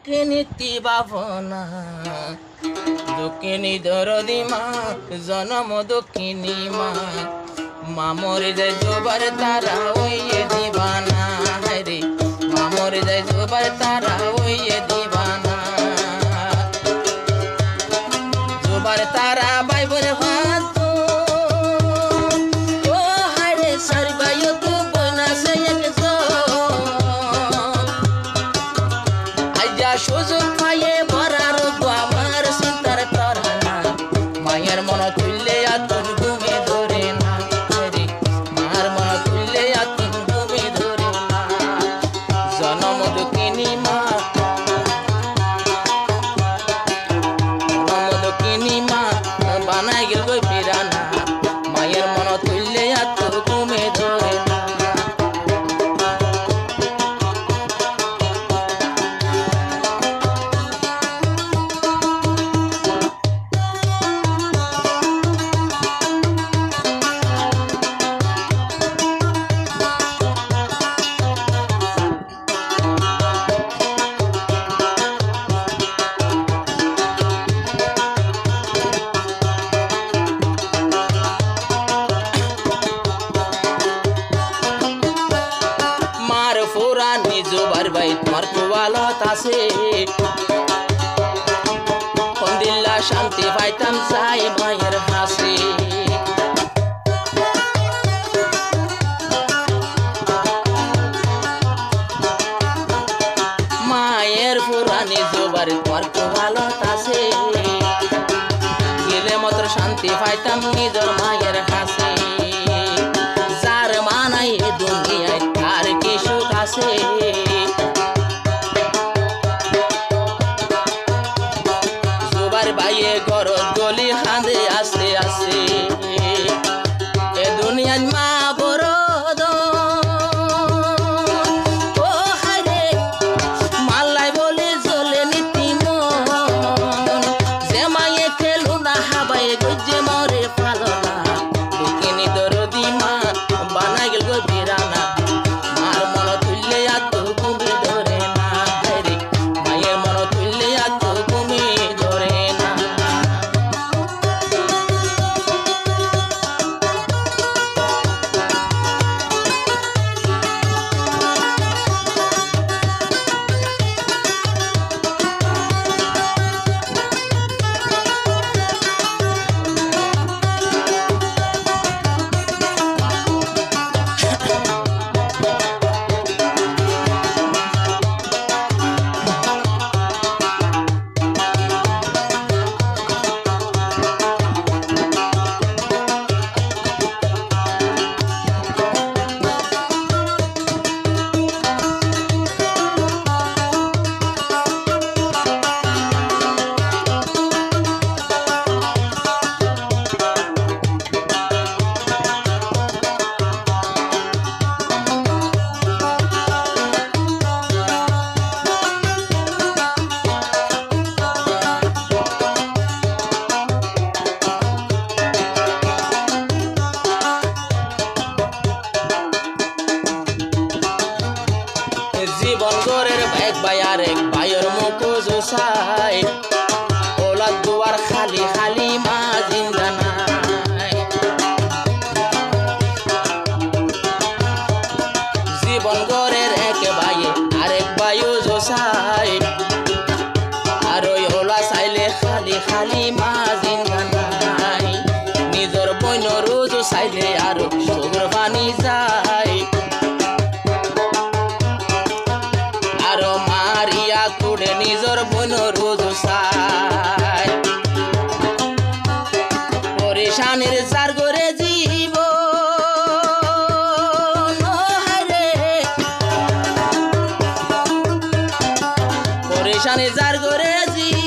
রাখে নীতি ভাবনা দক্ষিণী দরদি মা জনম দক্ষিণী মা মা মরে যায় জোবার তারা ওইয়ে দিবানা রে মা মরে যায় জোবার তারা ওইয়ে দিবানা জোবার তারা বাইবর ভাত ও হারে সারবাইও তো বইনা সে সুযোগ পাইয়ে ভরার আমার চিন্তার তরানা মায়ের মন তুললে আতুন ঘুমে ধরে না রে মার মন তুললে আতুন ঘুমে ধরে না জনম দক্ষিণী মা জনম দক্ষিণী মা বানাই গেল গো পিরানা মায়ের মন তুললে আতুন ঘুমে ধরে না জোবার ভাই তোমার কুয়ালত আছে কোন দিল্লা শান্তি পাইতাম চাই মায়ের হাসি মায়ের পুরানি জোবার তোমার কুয়ালত আছে গেলে মাত্র শান্তি পাইতাম নিজের মায়ের হাসি যার মানাই এ দুনিয়ায় তার কি সুখ আছে জোবার বাইয়ে গরজ গলি হাঁদে আসতে আসে এ দুনিয়ায় মা বড় ও হারে মাল্লাই বলে জ্বলে নীতি মন যে মায়ে খেলু না হাবাই গজ্জে মরে ফালনা দক্ষিণী দরদি মা বানা গেল গো বিরানা মার মন তুললে আত ঘুমি ধরে না রে মায়ের মন তুললে আত ঘুমি ধরে না জীবন গড়ের এক ভাই আর এক ভাইয়ের মুখ জোসাই ওলা দুয়ার খালি খালি মা জিন্দা নাই জীবন গড়ের এক ভাইয়ে আরেক ভাইও জোসাই আর ওই ওলা চাইলে খালি খালি মা জিন্দা নাই নিজের বইন রোজ চাইলে আর সুর পানি যায় তুড়ে নিজর বন রোজ সাই পরেশানের চার করে জীব পরেশানের চার করে জীব